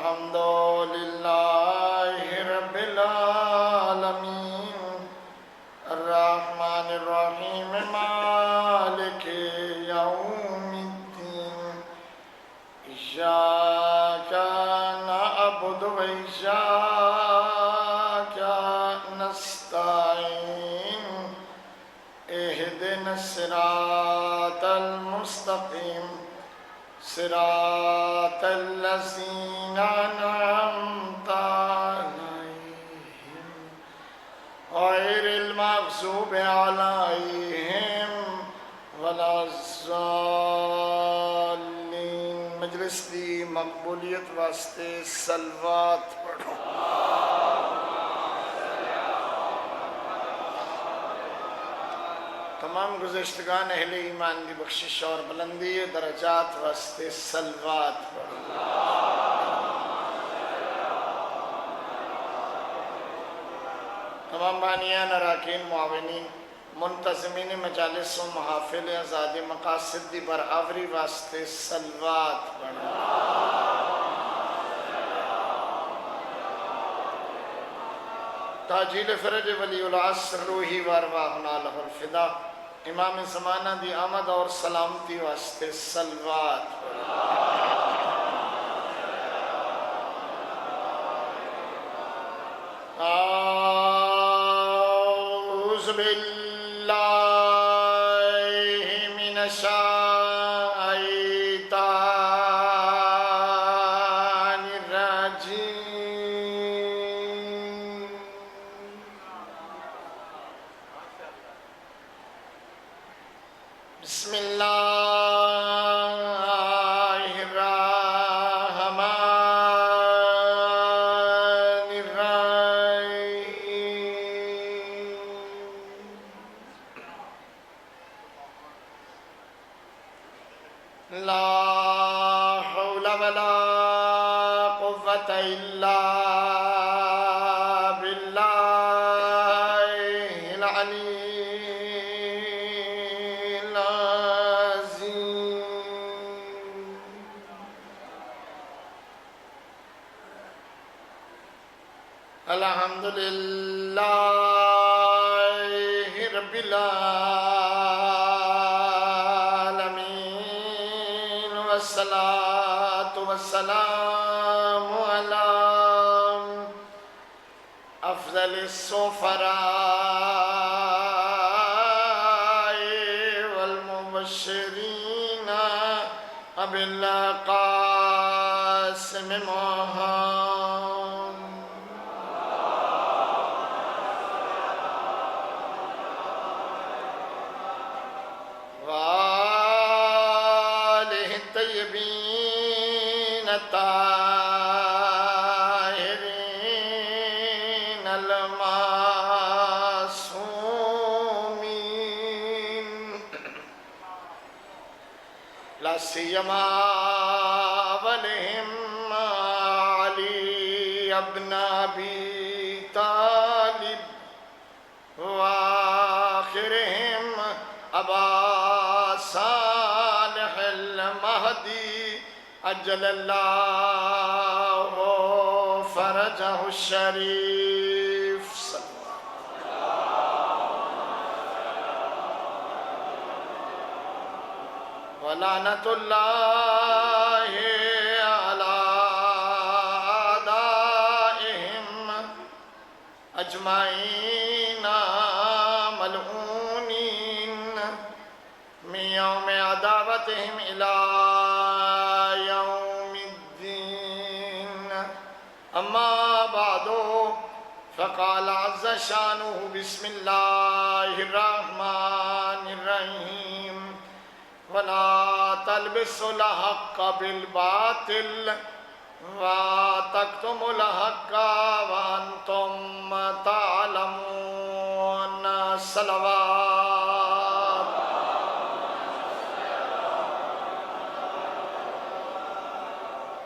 الحمد لله رب العالمين الرحمن الرحيم مالك يوم الدين إياك نعبد وإياك نستعين اهدنا الصراط المستقيم صراط الذين أنعمت عليهم غير المغضوب عليهم ولا الضالين۔ مجلس دی مقبولیت واسطے صلوات پڑھو۔ تمام گزشتگان اہل ایمان کی بخشش اور بلندی درجات واسطے صلوات پڑھو۔ تمام بانیان، اراکین، معاونین، منتظمین مجالس و محافل آزاد مقاصد دی برآوری واسطے صلوات پڑھو۔ تاجیل فرج ولی العصر روحی وارواحنا لہ الفدا امام زمانہ دی آمد اور سلامتی واسطے صلوات پڑھو۔ اعوذ باللہ من الشیطان الرجیم۔ بسم اللہ الرحمن الرحیم۔ لا حول ولا قوة إلا بالله العلي الحمد لله رب العالمين والصلاة والسلام على أفضل السفراء والمبشرين أبي القاسم محمد وآله الطيبين الطاهرين المعصومين لا سيما ولهم علي بن أبي طالب وآخرهم أبا صالح المهدي عجل الله فرجه الشريف ولعنة الله على أعدائهم أجمعين ملعونين من يوم عداوتهم إلى يوم الدين أما بعد فقال عز شانه بسم الله الرحمن الرحيم ولا تلبسوا الحق بالباطل وتكتموا الحق وأنتم تعلمون۔ صلوات۔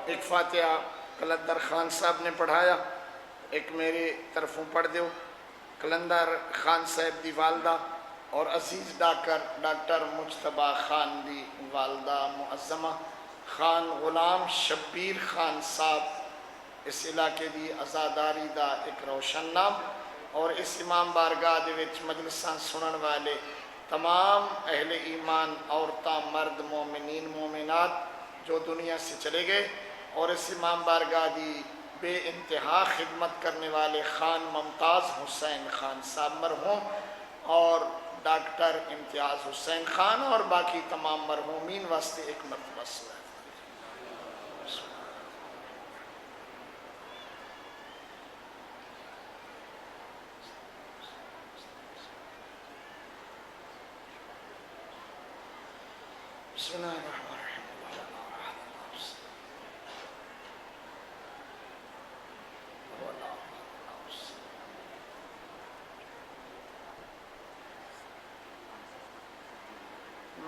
ایک فاتحہ قلندر خان صاحب نے پڑھایا، ایک میری طرفوں پڑھ دیو۔ قلندر خان صاحب دی والدہ اور عزیز ڈاکٹر مجتبہ خان دی والدہ معظمہ خان غلام شبیر خان صاحب اس علاقے دی آزاداری دا ایک روشن نام، اور اس امام بارگاہ دے وچ مجلساں سنن والے تمام اہل ایمان، عورتاں، مرد، مومنین، مومنات جو دنیا سے چلے گئے، اور اس امام بارگاہ دی بے انتہا خدمت کرنے والے خان ممتاز حسین خان صاحب مرحوم اور ڈاکٹر امتیاز حسین خان اور باقی تمام مرحومین واسطے ایک مرتبہ صلوات۔ بسم اللہ الرحمن الرحیم۔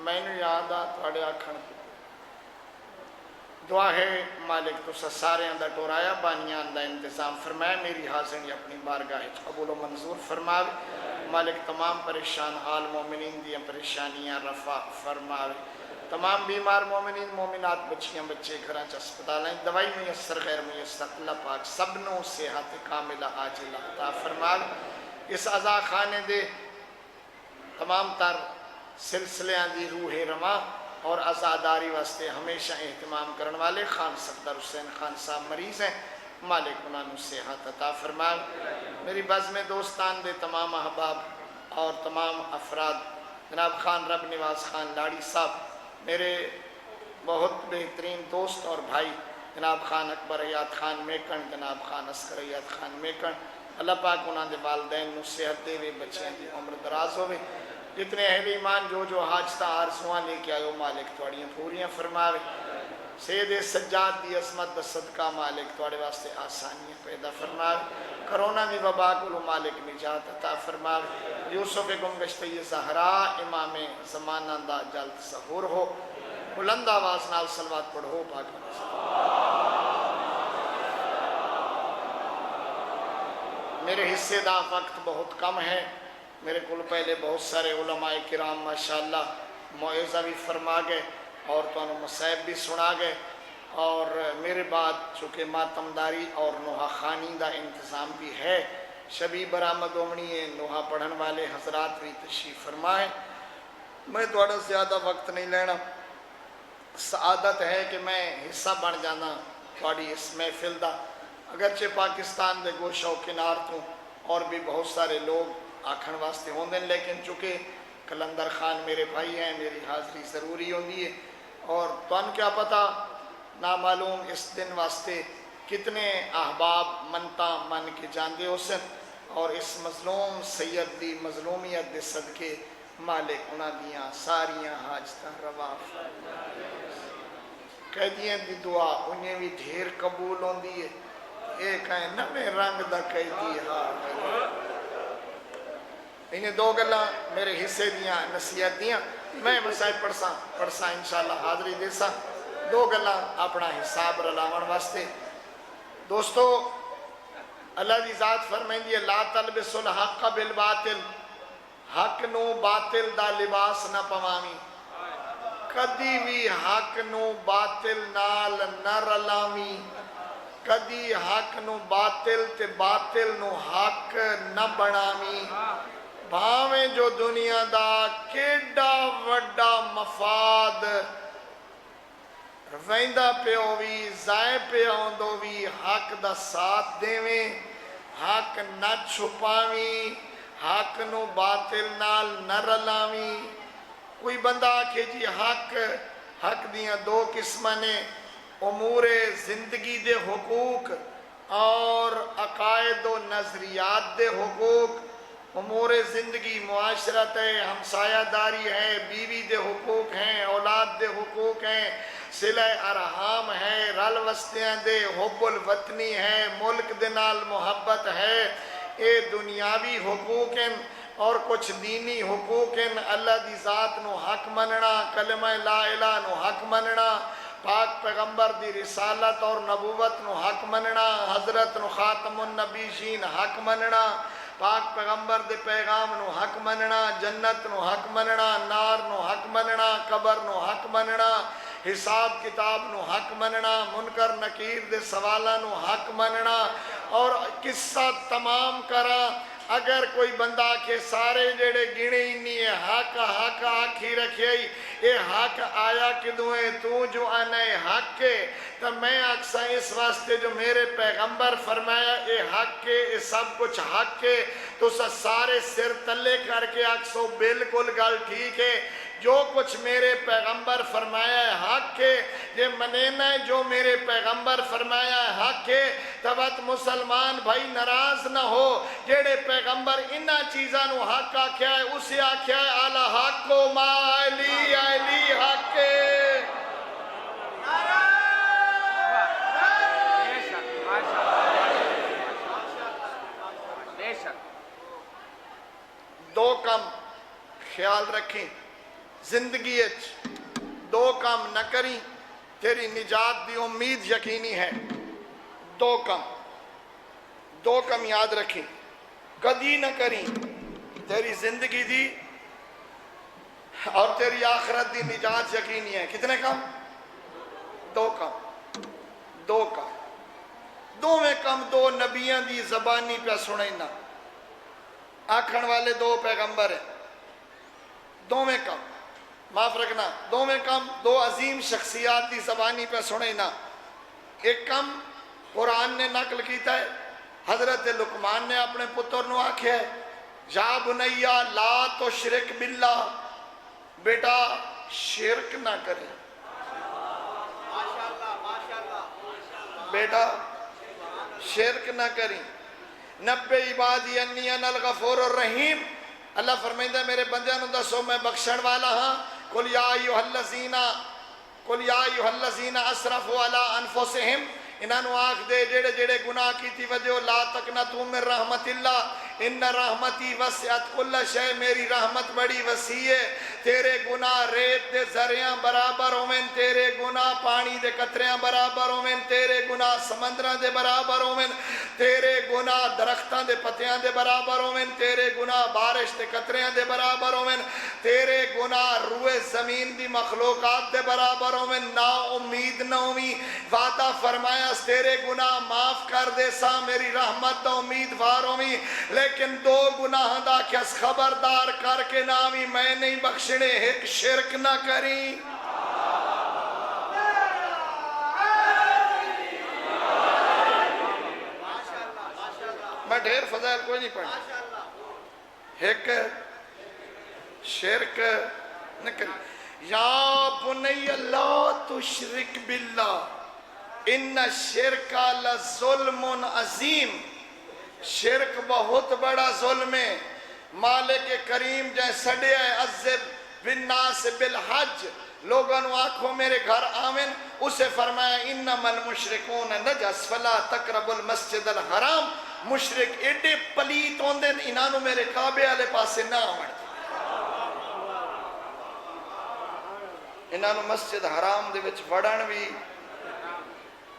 میں نے یاد آ تھوڑے آکھن دعا ہے مالک تو سارے دا ٹورایا بانیاں دا انتظام فرمائے، میری حاضری اپنی بارگاہ قبول و منظور فرماوے، مالک تمام پریشان حال مومنین دیاں پریشانیاں رفع فرماوے، تمام بیمار مومنین مومنات بچیاں بچے گھراں چ ہسپتالاں دوائی میسر غیر میسر اللہ پاک سبنوں صحت کاملہ عاجلہ عطا فرماوے، اس عزا خانے دے تمام تر سلسلیاں دی روح رواں اور عزاداری واسطے ہمیشہ اہتمام کرنے والے خان صفدر حسین خان صاحب مریض ہیں، مالک انہاں نوں صحت عطا فرمائے، میری بزم دوستان دے تمام احباب اور تمام افراد، جناب خان رب نواز خان لاڑی صاحب میرے بہت بہترین دوست اور بھائی، جناب خان اکبر ایاد خان میکن، جناب خان اصغر ایاد خان میکن، اللہ پاک انہاں دے والدین نوں صحت دے وے، بچیاں دی عمر دراز ہوئے، جتنے اہل ایمان جو حاجتہ آرزواں لے کے آئے مالک تواڑیاں پوریاں فرماوے، سید سجاد دی عظمت دا صدقہ مالک تواڑے واسطے آسانیاں پیدا فرماوے، کرونا دی وبا کو مالک نجات عطا فرماوے، یوسف گمگشتہ زہرا امام زمانہ دا جلد ظہور ہو، بلند آواز نال صلوات پڑھو پاک میرے حصے دا وقت بہت کم ہے، میرے کل پہلے بہت سارے علماء کرام ماشاءاللہ موعظہ بھی فرما گئے اور تو انہوں مصائب بھی سنا گئے، اور میرے بعد چونکہ ماتمداری اور نوحہ خانی دا انتظام بھی ہے، شبی برآمد اومنی ہے، نوحہ پڑھن والے حضرات بھی تشریف فرمائیں، میں تھوڑا زیادہ وقت نہیں لینا، سعادت ہے کہ میں حصہ بن جانا تھوڑی اس محفل دا، اگرچہ پاکستان دے گوشہ و کنار تو اور بھی بہت سارے لوگ آکھن واسطے ہوں دیں، لیکن چونکہ کلندر خان میرے بھائی ہیں، میری حاضری ضروری ہوندی ہے، اور تو ان کیا پتہ نامعلوم اس دن واسطے کتنے احباب منتا من کے جاندے ہو سن، اور اس مظلوم سید دی مظلومیت دے صدقے مالک انہاں دیاں ساریاں حاجتاں روا فرمائے، قیدیاں دی دعا انہیں بھی ڈھیر قبول ہوندی ہے، ایک ہے نمیں رنگ دا قیدی ہاں انہیں دو گلہ میرے حصے دیاں نصیحت دیاں، میں مسائل پڑھسا انشاءاللہ حاضری دیسا، دو گلہ اپنا حساب رلاون واسطے۔ دوستو اللہ دی ذات فرمائیں دی لا تلبس الحق بالباطل، حق نو باطل دا لباس نہ پوامی، کدی بھی حق نو باطل نال نہ رلامی، کدی حق نو باطل تے باطل نو حق نہ بنامی، بھاویں جو دنیا دا کیڈا وڈا مفاد رویندہ پہ ہووی زائے پہ ہوندو وی حق دا ساتھ دیویں، حق نہ چھپاویں، حق نو باطل نال نہ رلاویں، کوئی بندہ آکھے جی حق دیاں دو قسمہ نے، امور زندگی دے حقوق اور عقائد و نظریات دے حقوق، امور زندگی معاشرت ہے، ہمسایہ داری ہے، بیوی دے حقوق ہیں، اولاد دے حقوق ہیں، صلہ ارحام ہے، رل وستیاں دے حب الوطنی ہے، ملک دے نال محبت ہے، اے دنیاوی حقوق ہیں، اور کچھ دینی حقوق ہیں، اللہ دی ذات نو حق مننا، کلمہ لا الہ نو حق مننا، پاک پیغمبر دی رسالت اور نبوت نو حق مننا، حضرت نو خاتم النبیین حق مننا، پاک پیغمبر دے پیغام نو حق مننا، جنت نو حق مننا، نار نو حق مننا، قبر نو حق مننا، حساب کتاب نو حق مننا، منکر نکیر دے سوالاں نو حق مننا، اور قصہ تمام کرا اگر کوئی بندہ کہ سارے جڑے گنے ہی نہیں ہے حق حق آکھی رکھے اے حق آیا کدوں ہے تو جو آنا ہے حق کے، تو میں اکثر اس واسطے جو میرے پیغمبر فرمایا اے حق کے، اے سب کچھ حق کے، تو سارے سر تلے کر کے اکثر بالکل گل ٹھیک ہے، جو کچھ میرے پیغمبر فرمایا ہے حق کے، یہ منینا ہے جو میرے پیغمبر فرمایا ہے حق کے، تبت مسلمان بھائی ناراض نہ ہو، جیڑے پیغمبر انہا چیزاں نو حق آکھیا ہے اسے آکھیا ہے اعلی حق و ما علی علی حق کے۔ دو کم خیال رکھیں زندگی اچ، دو کم نہ کریں تیری نجات دی امید یقینی ہے، دو کم یاد رکھیں کدی نہ کریں تیری زندگی دی اور تیری آخرت دی نجات یقینی ہے۔ کتنے کم؟ دو میں کم دو نبیان دی زبانی پہ سنینا، آکھن والے دو پیغمبر ہیں، دو میں کم معاف رکھنا، دو میں کم دو عظیم شخصیات دی زبانی پہ سنینا۔ ایک کم قرآن نے نقل کیتا ہے، حضرت لقمان نے اپنے پتر نو آکھے ہے یا بنیا لا تشرک باللہ، بیٹا شرک نہ کریں، بیٹا شرک نہ کریں، نبے عبادی انی انا الغفور الرحیم، اللہ فرمائندہ میرے بندیاں نو دسو میں بخشن والا ہاں، قل یا ایھا الذین اسرفوا علی انفسہم، انہاں نو آکھ دے جڑے جڑے گناہ کیتی وجہ لا تقنطوا من رحمت اللہ ان رحمتی وسعت کل شے، میری رحمت بڑی وسیع ہے، تیرے گناہ ریت دے ذریعہ برابر ہومن، تیرے گناہ پانی دے قطریاں برابر ہومن، تیرے گناہ سمندراں دے برابر ہومن، تیرے گناہ درختاں دے پتیاں دے برابر ہومن، تیرے گناہ بارش دے قطریاں دے برابر ہومن، تیرے گناہ روئے زمین دی مخلوقات دے برابر ہومن، نا امید نہ ہوئی، وعدہ فرمایا تیرے گناہ معاف کر دے سا، میری رحمت دا امیدوار ہوئی، لیکن دو گناہ دا کس خبردار کر کے نامی میں نہیں بخشنے، ایک شرک نہ کریں۔ میں ڈھیر فضائل کوئی نہیں پڑھنا، ایک شرک نہ کریں۔ یا بنی لا تشرک باللہ ان الشرک لظلم عظیم، شرک بہت بڑا ظلم ہے، مالک کریم جائے سڑے ہے عذب بالناس بالحج، لوگوں نے آنکھوں میرے گھر آمن، اسے فرمایا انما المشرکون نجس فلا تقربوا المسجد الحرام، مشرک ایڈے پلیت ہوندے انہاں نو میرے کعبے والے پاسے نہ آوڑ، انہاں نو مسجد حرام دے وچ وڑن بھی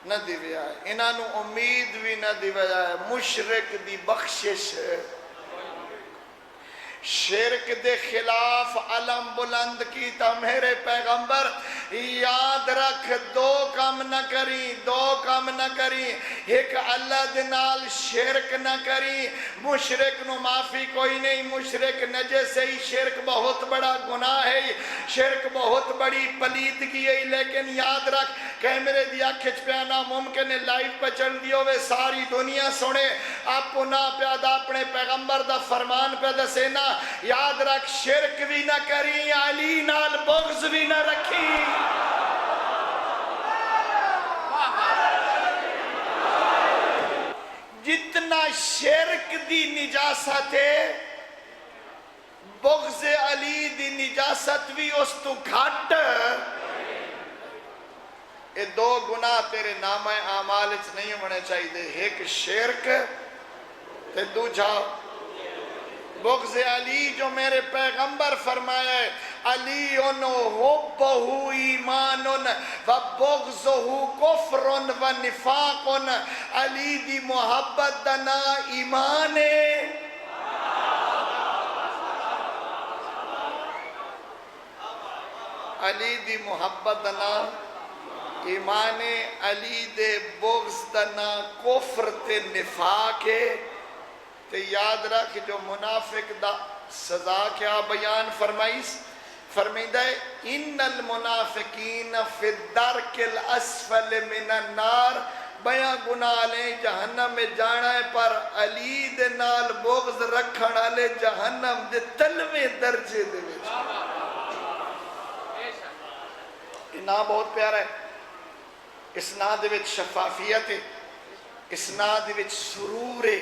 نہ دیویا ہے، انہاں نو امید بھی نہ دیویا ہے، مشرک دی بخشش، شرک دے خلاف علم بلند کیتا میرے پیغمبر، یاد رکھ دو کام نہ کری، دو کام نہ کری، ایک اللہ دے نال شرک نہ کری، مشرک نو معافی کوئی نہیں، مشرک نجس ہے، شرک بہت بڑا گناہ ہے، شرک بہت بڑی پلیدگی ہے، لیکن یاد رکھ کہ میرے دیا کھچ پیانا ممکن ہے لائف پہ چل دیو وے ساری دنیا سنے، آپ کو نہ پیادا اپنے پیغمبر دا فرمان پہ دسینا، یاد رکھ شرک بھی نہ کریں، علی نال بغض بھی نہ رکھیں، جتنا شرک دی نجاست ہے بغض علی دی نجاست بھی اس تو گھٹ، یہ دو گناہ تیرے نامہ اعمال اچ نہیں ہونے چاہیے، ایک شرک تے دوجھا بغض علی، جو میرے پیغمبر فرمایا ہے علی حبہ ایمان و بغضہ کفر و نفاق، علی دی محبت دنا ایمان ہے، علی دی محبت دا نا ایمان علی دے بغض دا نا کفر تے نفاق ہے تے یاد رکھ جو منافق دا سزا کیا بیان فرمائیس فرمیدہ ہے ان المنافقین فی الدرک الاسفل من النار بیاں گناہ لیں جہنم میں جانا ہے پر علی دے نال بغض رکھنا لے جہنم دے تلویں درجے دے وچ نا بہت پیارا ہے اسناد وچ شفافیت ہے اسناد وچ سرور ہے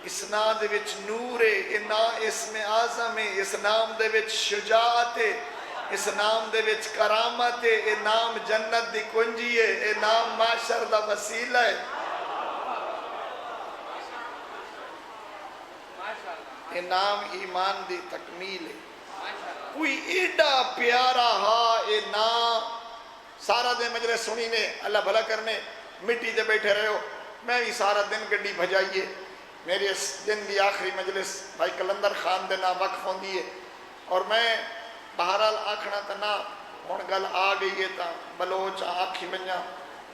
اسناد وچ نور ہے اسم اعظم ہے اس نام دے وچ شجاعت ہے اس نام دے وچ کرامت ہے اے نام جنت دی کنجی ہے اے نام معاشر دا وسیلہ ہے اے نام ایمان دی تکمیل ہے کوئی ایڈا پیارا ہا اے نام سارا دن مجلس سنی نے اللہ بھلا کرنے مٹی دے بیٹھے رہے ہو میں بھی سارا دن گڈی بھجائیے میری اس دن دی آخری مجلس بھائی کلندر خان دے نام وقف ہوں دیئے اور میں بہرحال آکھنا تنا ہون گل آ گئی ہے تا بلوچ آکھی بنیا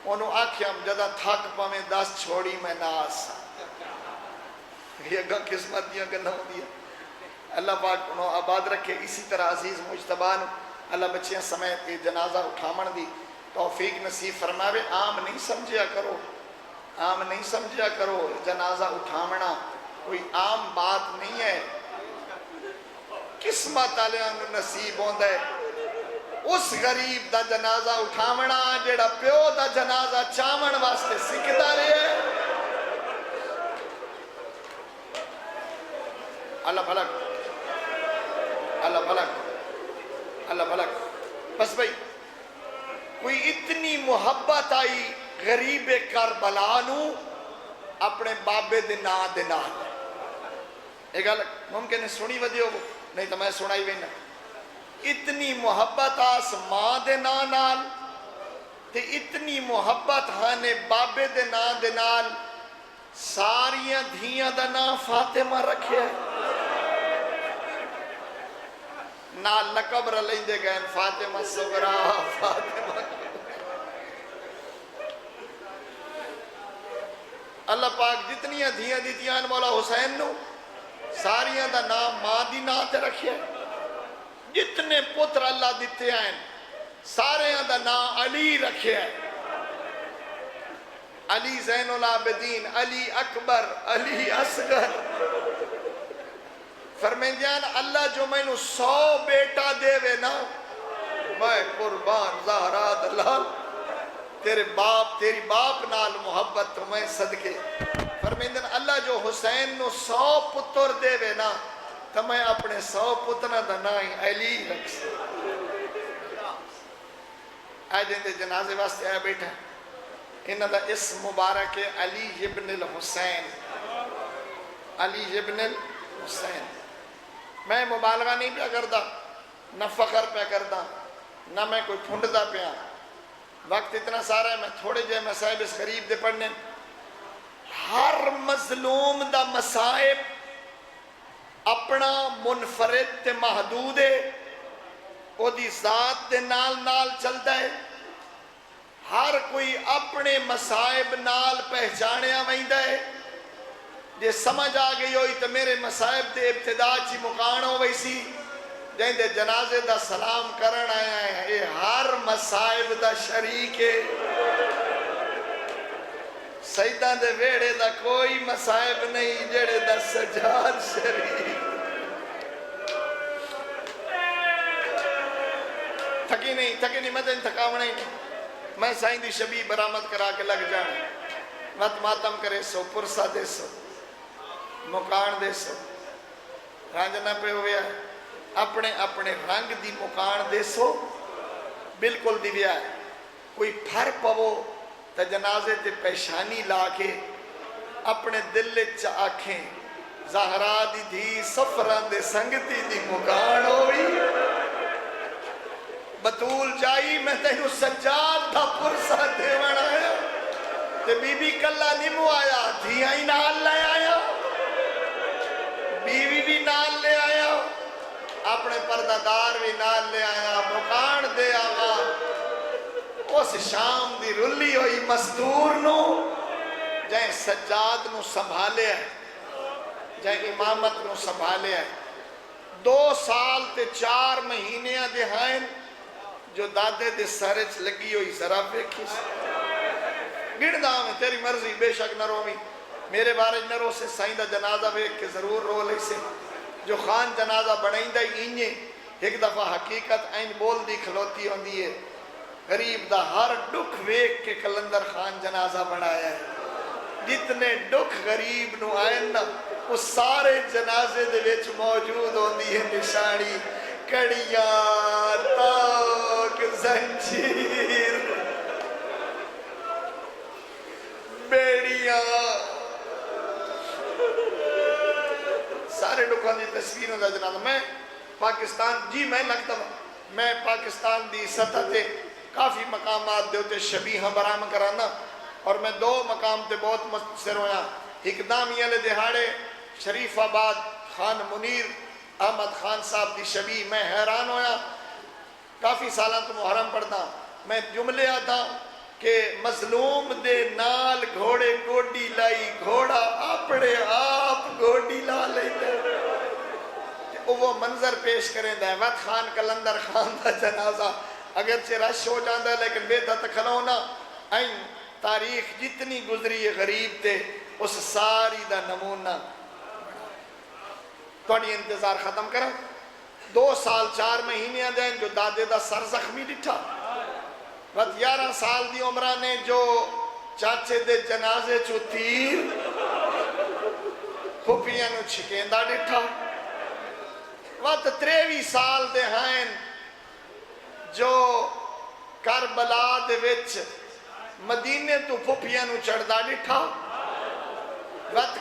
انہوں آکھیا جدہ تھک پامیں دس چھوڑی میں ناس یہ گا قسمت دیا گنہ ہوں دیا اللہ پاک انہوں آباد رکھے اسی طرح عزیز مجتبان اللہ بچیاں سمیت جنازہ اٹھامن دی توفیق نصیب فرماوے عام نہیں سمجھیا کرو عام نہیں سمجھیا کرو جنازہ اٹھامنا کوئی عام بات نہیں ہے قسمت علیہ نصیب ہوندہ ہے اس غریب دا جنازہ اٹھامنا جیڑا پیو دا جنازہ چامن واسطے سکھتا رہے ہے اللہ بھلک اللہ بھلک اللہ بھلک بس بھئی کوئی اتنی محبت آئی غریب کربلا نو اپنے بابے دے نا دے نا ایک گل ممکن ہے سنی ودی ہو نہیں تو میں سنائی بھی نہ اتنی محبت آس ماں دے نا نال تے اتنی محبت ہانے بابے دے نا دے نال ساریاں دھیاں دا نا فاطمہ رکھے نال لقب رلیں دے گئے فاطمہ صغرا فاطمہ اللہ پاک جتنیاں دھیاں دیتیاں مولا حسین نو ساریاں دا نام ماں دی نا تے رکھے جتنے پتر اللہ دیتے ہیں ساریاں دا نام علی رکھے علی زین العابدین علی اکبر علی اصغر فرمیندیان اللہ جو میں نو 100 بیٹا دے وے نا میں قربان زہرا دلال تیرے باپ تیری باپ نال محبت تو میں صدقے فرمیندن اللہ جو حسین نو 100 پتر دے وے نا تو میں اپنے 100 پترہ دا نائی علی رکھ سے آئے دیں دے جنازے واسطے آئے بیٹھا انہا دا اسم مبارک ہے علی ابن الحسین علی ابن الحسین میں مبالغہ نہیں پیا کردا نہ فخر پیا کردا نہ میں کوئی پھنڈدا پیا وقت اتنا سارا ہے میں تھوڑے جے مسائب اس غریب دے پڑھنے ہر مظلوم دا مسائب اپنا منفرد تے محدود ہے او دی ذات دے نال نال چلتا ہے ہر کوئی اپنے مسائب نال پہچانے آمائندہ ہے جے سمجھ آ گئی ہوئی تو میرے مسائب دے ابتدا چی مکان ہو ویسی جائیں دے جنازے دا سلام کرن آیا ہے یہ ہر مسائب دا شریک ہے سیدہ دے ویڑے دا کوئی مسائب نہیں جڑے دا سجاد شریک تھکی نہیں میں دن تھکاونے نہیں میں سائن دی شبی برامت کرا کے لگ جانا مت ماتم کرے سو پرسا دے سو مکان دے سو رانجنا پہ ہویا اپنے اپنے رنگ دی مکان دے سو بالکل دی بیا ہے کوئی پھر پوو تا جنازے تے پیشانی لا کے اپنے دل چا آکھیں زہرا دی دھی سفران دے سنگتی دی مکان ہوئی بطول جائی میں تینو سجاد تھا پرسا دیوان آیا تے بی بی کلا نیمو آیا دھیاں ہی نال لے آیا بیوی بھی نال لے آیا اپنے پردادار بھی نال لے آیا مکان دے آوا اس شام دی رلی ہوئی مستور نو جائیں سجاد نو سنبھالے ہے جائیں امامت نو سنبھالے ہے 2 سال تے 4 مہینے دہائن جو دادے دے سرچ لگی ہوئی ذرا بیکھی گڑدا میں تیری مرضی بے شک نہ رومی میرے بارے نہ رو سے سائیں دا جنازہ بیک کے ضرور رو لے سے جو خان جنازہ بڑھائیں دا اینجے ایک دفعہ حقیقت این بول دی کھلوتی ہوں دیئے غریب دا ہر ڈکھ ویک کے کلندر خان جنازہ بڑھایا ہے جتنے ڈکھ غریب نو آئین نا وہ سارے جنازے دے ویچ موجود ہوں دی ہے نشانی کڑیاں تاک زنجیر بیڑیاں سارے ڈکھوں دی تصویروں دا جنازہ میں پاکستان جی میں لگتا ہوں میں پاکستان دی سطح تے کافی مقامات دے ہوتے شبیہ برام کرانا اور میں 2 مقام تے بہت مستر ہویا ایک دامی علی دہاڑے شریف آباد خان منیر احمد خان صاحب دی شبیہ میں حیران ہویا کافی سالہ تو محرم پڑھتا میں جملے آتا کہ مظلوم دے نال گھوڑے گوڑی لائی گھوڑا اپنے آپ گوڑی لا لیتے وہ منظر پیش کریں دہوت خان کلندر خان دا جنازہ اگرچہ رش ہو جاندہ لیکن بے دت کھلونا این تاریخ جتنی گزری غریب تھے اس ساری دا نمونہ توڑی انتظار ختم کریں 2 سال 4 مہینے دیں جو دادے دا سر زخمی ڈٹھا 11 سال دی عمرہ نے جو چاچے دے جنازے چو تیر پھوپیاں نو چھکیندہ ڈٹھا 23 سال دے ہائن جو کربلا دے وچ مدینے تو پھوپیاں نو چڑھدا ڈٹھا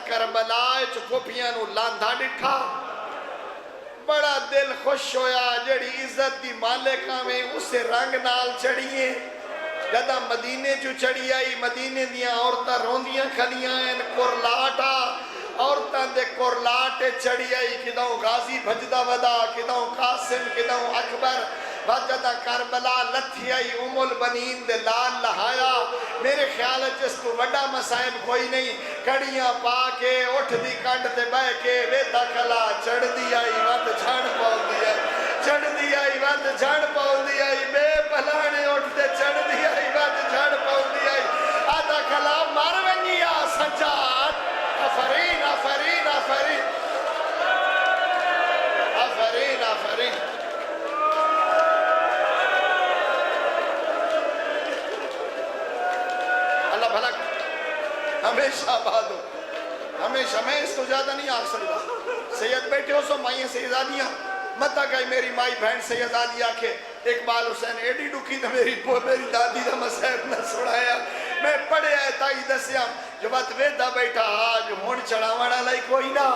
کربلا چو پھوپیاں نو لاندھا ڈٹھا بڑا دل خوش ہویا جڑی عزت دی مالکہ میں اسے رنگ نال چڑھیے جدہ مدینے چو چڑھی آئی مدینے دیاں عورتہ روندیاں کھلیاں ان کرلاٹا عورتہ دے کرلاٹے چڑھی آئی کداؤں غازی بھجدہ ودا کداؤں قاسم کداؤں اکبر جدہ کربلا لتھی آئی البنین دے لال لہایا میرے خیال ہے جس کو وڈا مسائب کوئی نہیں کڑیاں پا کے اٹھ دی کنڈ تے بہ کے ویدہ کھلا چڑھ دی آئی وقت جھڑ پاؤ دی آئی چڑھ دی آئی وقت جھڑ پاؤ دی آئی بے پلانے اٹھ دے چڑھ دی آئی وقت جھڑ پاؤ دی آئی آدھا کھلا مارونیا سجاد آفرین آفرین آفرین آفرین آفرین اللہ بھلا ہمیشہ آباد ہو ہمیشہ میں اس کو زیادہ نہیں آگ سکتا سید بیٹھے ہو سو مائیں سیدادیاں مطا گئی میری مائی بہن سیدادی آکھے اقبال حسین ایڈی ڈوکی تھا میری دادی دا مسائب نہ سڑایا میں پڑھے آئے تائی دسیاں جو بات ویدہ بیٹھا جو ہون چڑھاوانا لائی کوئی نہ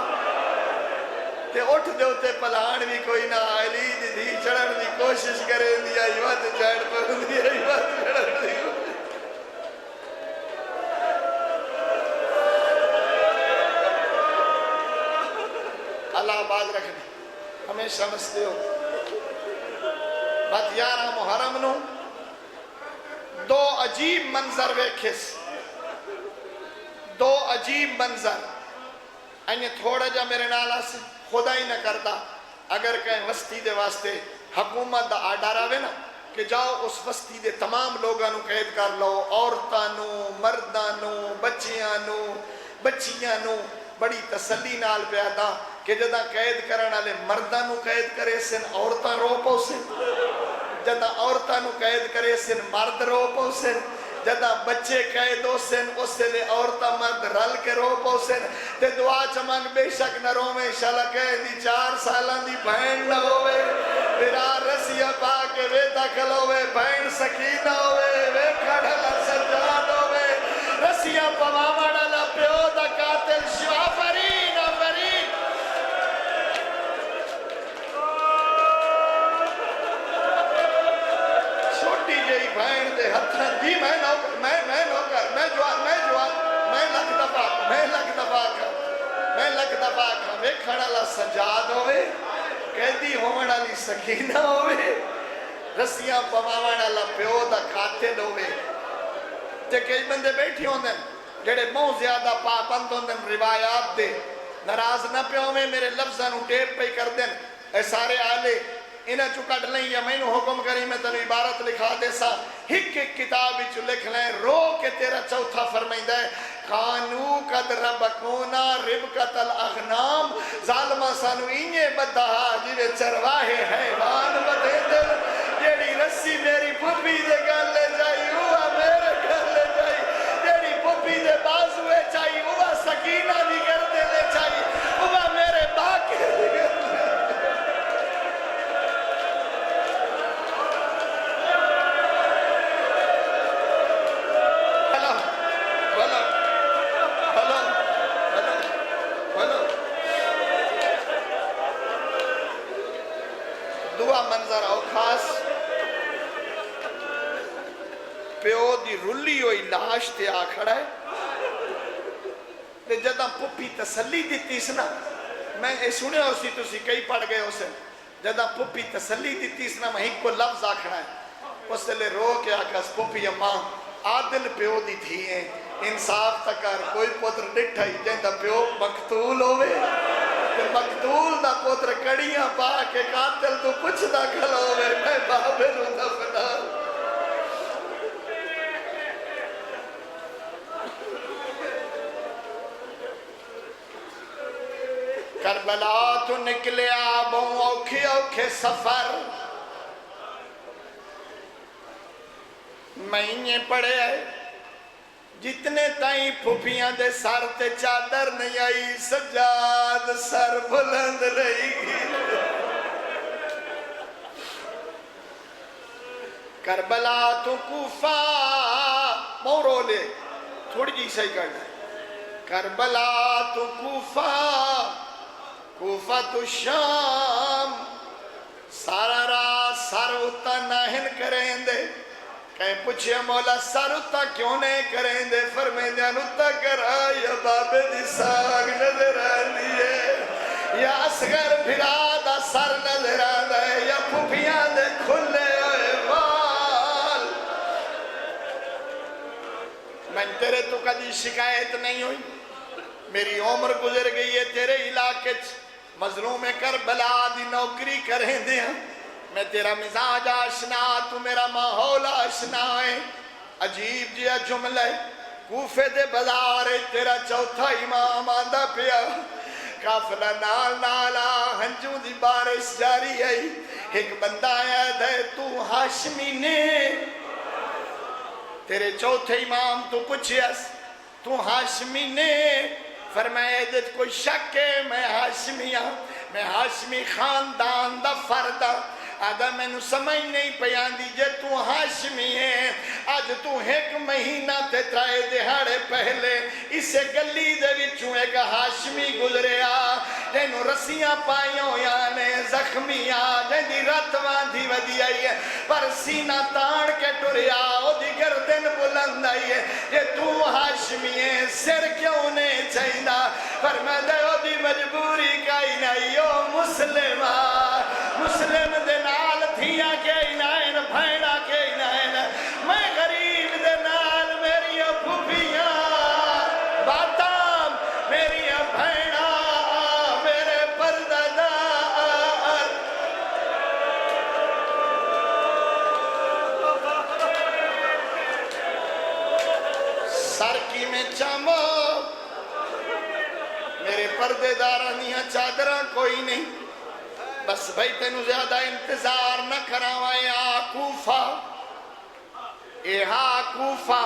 تے اٹھ دے ہوتے پلان بھی کوئی نہ علی دی چڑھن دی کوشش کریں دیا یہ بات چڑھ پر دیا یہ بات چڑھن دی اللہ آباد رکھنے ہمیشہ مستے ہو بات 11 محرم نو 2 عجیب منظر ویکھس 2 عجیب منظر انہیں تھوڑا جا میرے نالا سے خدا ہی نہ کرتا اگر کہیں وستی دے واسطے حکومت دا آڈر آوے نا کہ جاؤ اس وستی دے تمام لوگانو قید کر لو عورتانو مردانو بچیانو بڑی تسلی نال پیادا کہ جدہ قید کرنا لے مردانو قید کرے سن عورتان رو پو سن جدہ عورتانو قید کرے سن مرد رو پو سن جدہ بچے قید ہو سن اس سے لے عورتہ مرد رل کے رو پو سن تے دعا چمانگ بے شک نہ رو میں انشاءاللہ قید دی 4 سالان دی بہن نہ ہوئے پھرا رسیہ پا کے وے داخل ہوئے بہن سکینہ ہوئے وے کھڑا سجاد ہوئے رسیہ پواما ڈالا پیو دا قاتل شوا فرین آفرین چھوٹی جئی بہن دے ہتھاں جی میں نوکر میں نوکر میں جوان میں لکھ دفعہ کھا وے کھڑا لا سجاد ہوئے کہتی ہومن والی سکینہ ہوئے رسیاں پواون والا پیو دا قاتل ہوئے تے کئی بندے بیٹھی ہوندے جڑے بہت زیادہ پابند ہوندے روایات دے ناراض نہ پیو میں میرے لفظاں نو ٹیپ پہ کر دیں اے سارے آلے انہیں چو کٹ لیں یا میں نو حکم کری میں تنو عبارت لکھا دے سا ایک کتاب چو لکھ لیں رو کے تیرا چوتھا فرمائندہ ہے خانو قد ربکونا ربکت الاغنام ظالمہ سانو انہیں بدہا جیوے چرواہے حیوان بدے دل جیڑی رسی میری پھپی دے گل لے جائی ہوا میرے گل لے جائی جیڑی پھپی دے بازوے چاہی ہوا سکینہ دی گل دے لے چاہی ہوا میرے باقی دی گل منظر آؤ خاص پیو دی رلی ہوئی لاش تے آ کھڑا ہے تے جدہ پپی تسلی دیتی سنا میں سنے ہو سی تو سی کئی پڑھ گئے اسے جدہ پپی تسلی دیتی سنا میں ایک کو لفظ آ کھڑا ہے اس لئے رو کے آکھا اس پپی اماں عادل پیو دی تھی ہیں انصاف تکار کوئی پتر ڈٹھائی جہاں پیو مقتول ہوئے کہ مقتول دا پتر کڑیاں پا کے قاتل تو کچھ دا کھلوے میں بابر ہوں دفنا کربلا تو نکلے آبوں اوکھے اوکھے سفر مہینے پڑے آئے جتنے تائیں پھوپیاں دے سر تے چادر نہیں آئی سجاد سر بلند رہی گی کربلا تو کوفہ مورو لے تھوڑی جی صحیح کرنا ہے کربلا تو کوفہ کوفہ تو شام سارا راہ سر اتا ناہن کریں دے کہیں پوچھے مولا سر اتا کیوں نہیں کریں دے فرمیں جان اتا کرا یا بابے دی ساگ نظر آنی ہے یا اصغر بھرا دا سر نظر آنی ہے یا پھوپیاں دے کھلے ہوئے وال میں تیرے تو کدی شکایت نہیں ہوئی میری عمر گزر گئی ہے تیرے علاقے مظلوم کربلا دی نوکری کریں دے ہیں میں تیرا مزاج آشنا تو میرا ماحول آشنا ہے عجیب جیا جملہ کوفے دے بازارے تیرا چوتھا امام آندہ پیا کافلہ نال نالا ہنجوں دی بارش جاری ہے ایک بندہ آیا دے تو ہاشمی نے تیرے چوتھے امام تو پوچھیس تو ہاشمی نے فرمائے دیت کوئی شک ہے میں ہاشمی ہوں میں ہاشمی خاندان دا فردہ آدھا میں نو سمجھ نہیں پیان دیجے تو ہاشمی ہے آج تو ایک مہینہ تے ترائے دہاڑے پہلے اسے گلی دے وچوں ایک ہاشمی گزریا جنہوں رسیاں پائیوں یانے زخمیاں جن دی رت واندھی ودی آئی ہے پر سینہ تاڑ کے ٹریا او دی گردن بلند آئی ہے یہ تو ہاشمی ہے سر کیوں نہیں چاہیدہ پر میں دے او دی مجبوری کائی نہیں او مسلمہ مسلم دے نال تھیا کے انائن بھائنہ کے انائن میں غریب دے نال میری پھوپیاں باتام میری بھائنہ میرے پرددار سر کی میں چامو میرے پردے دارانیاں چادرہ کوئی نہیں بس بھائی تینو زیادہ انتظار نہ کراوائے کوفہ اے ہاں کوفہ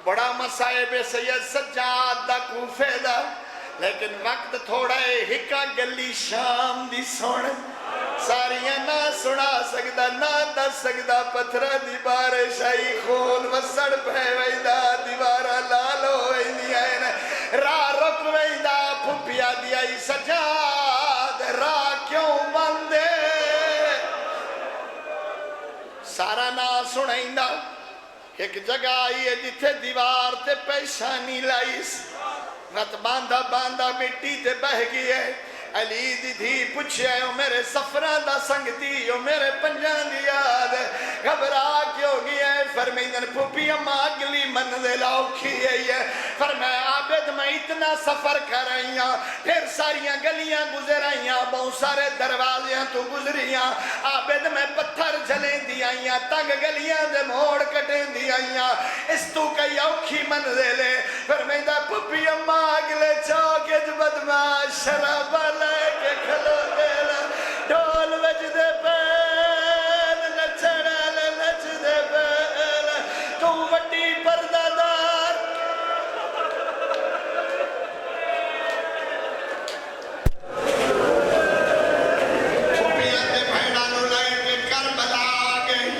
بڑا مسائب سید سجاد دا کوفے دا لیکن وقت تھوڑا ہے ہکا گلی شام دی سوڑ ساریاں نہ سنا سکدا نہ دس سکدا پتھرہ دی بارش آئی خون وسڑ پہ ویدہ دیوارہ لالو ویدی آئین راہ رک ویدہ پھپیا دی آئی سجاد راہ کیوں بندے سارا نا سنائندہ ایک جگہ آئی ہے جتھے دیوار تے پیشانی لائیس رت باندھا باندھا مٹی تے بہ گئی ہے علی دی دھی پوچھے او میرے سفران دا سنگتی او میرے پنجان دی یاد گھبرا کیوں گیا ہے فرمیدن پھوپی اما اگلی منزل اوکھی ہے فرمایا عابد میں اتنا سفر کر رہی ہوں پھر ساریاں گلیاں گزر رہی ہیں بہت سارے دروازیاں تو گزریاں عابد میں پتھر جلیں دی آئیاں تنگ گلیاں دے موڑ کٹیں دی آئیاں اس تو کئی اوکھی منزل ہے فرمیدہ پھوپی اما اگلے چوکج بدماش شرابہ لے کے کھلو دیلا ڈھول وچ دے پین نچڑا لے نچ دے پین تو وڈی پردہ دار پھوپیاں تے بھیڑا نو لے کے کربلا گئے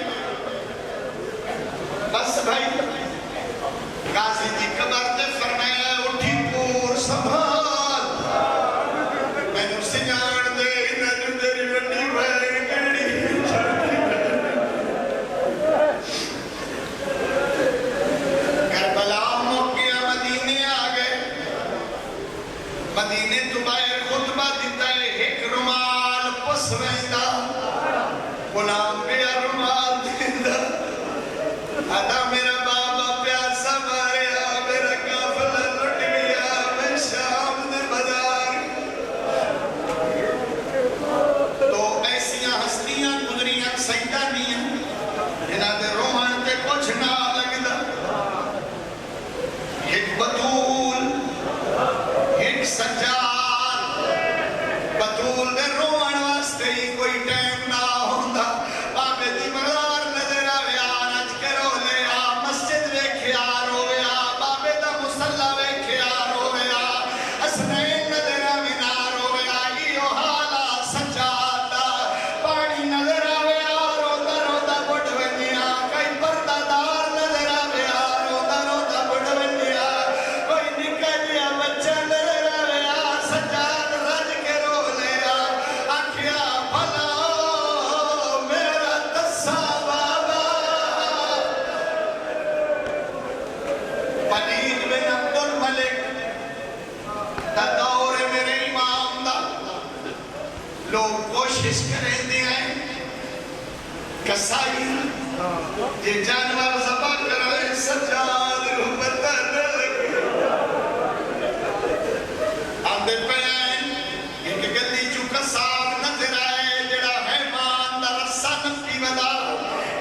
بس بھائی قاضی دی قبر تے فرمایا اٹھی پور سنبھال غلام پہ رومال دیندہ آدھا میرا بابا پیاسا ماریا میرا کافلہ لٹ گیا میں شام دے بازار تو ایسیاں ہستیاں گزریاں سجدہ دیاں انہاں دے روحان تے کچھ نہ لگدا ایک بطول ایک سجاد بطول دے روحان واسطے ہی کوئی ٹائم نہ ہوندہ بابے دی مزار نظر آویا نچ کرو لیا مسجد ویکھیا رویا بابے دا مسلح ویکھیا رویا حسنین نظر آویا رویا ایو حالا سجادہ پانی نظر آویا رودا رودا بڑھ ونیا کئی پردہ دار نظر آویا رودا رودا بڑھ ونیا کوئی نکا جیا بچہ نظر آویا سجاد رج کے رو لیا آکھیا بھلا میرا دسا بابا ولید بن عبد الملک دا دور میرے امام دا لوگ کوشش کریں دے ہیں کسائی یہ جانور زبا کرے سجاد روح بتر آندے پہن ایک گلی جو کساب نظر آئے جڑا حیوان دا رسا نفی ودا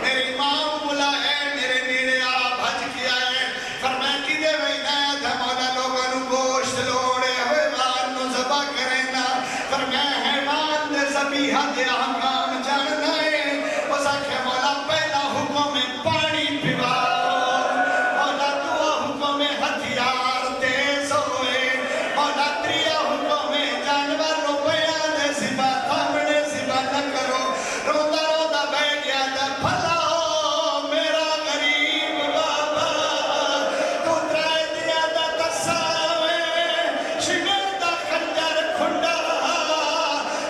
میرے امام بلا ہے میرے نیڑے آپ حج کیا ہے فرمائے کی دے وینا دھمولا لوگوں نو گوشت لوڑے حیوان نو زبا کرنا فرمائے حیوان دے زبیحہ دے احکام جاننا ہے اس آکھے مولا پہلا حکم میں پانی پیوا مولا دعا حکم میں ہتھیار تیز ہوئے مولا تریا حکم میں جانور نو بیان سبا تھامنے سبا نہ کرو رودا رودا بہ گیا دا بھلا میرا غریب بابا تو ترائے دیا دا تساوے شگر دا خنجر کھنڈا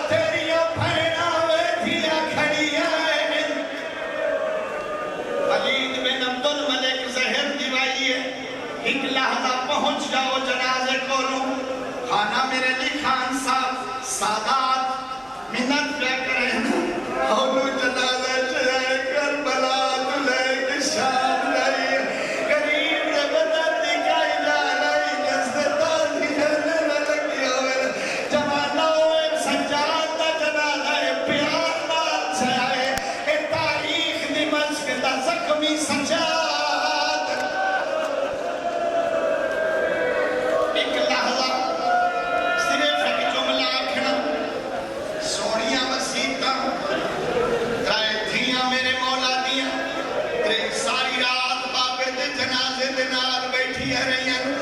تیریاں بھیڑا وے دیا کھڑی آئے ولید بن عبد الملک زہر دیوائیے ایک لحظہ پہنچ جاؤ جنازے کو لوں خانہ میرے لی خان صاحب سادات منت پہ کریں ہونو جنازہ چاہے کربلا دلے کے شام لائی غریب دے بدر دکھائی جالائی جزدتا دکھنے میں لگی ہوئے جوانہ ہوئے سجاد دا جنازہ پیار نال چھائے اے تاریخ دمشق دا زخمی سجاد ایک لحظہ صرف ایک جملہ آکھنا سونیاں مسیحتاں ترائے دھیاں میرے مولا دیاں تیرے ساری رات بابے دے جنازے دے نال بیٹھی رہی ہیں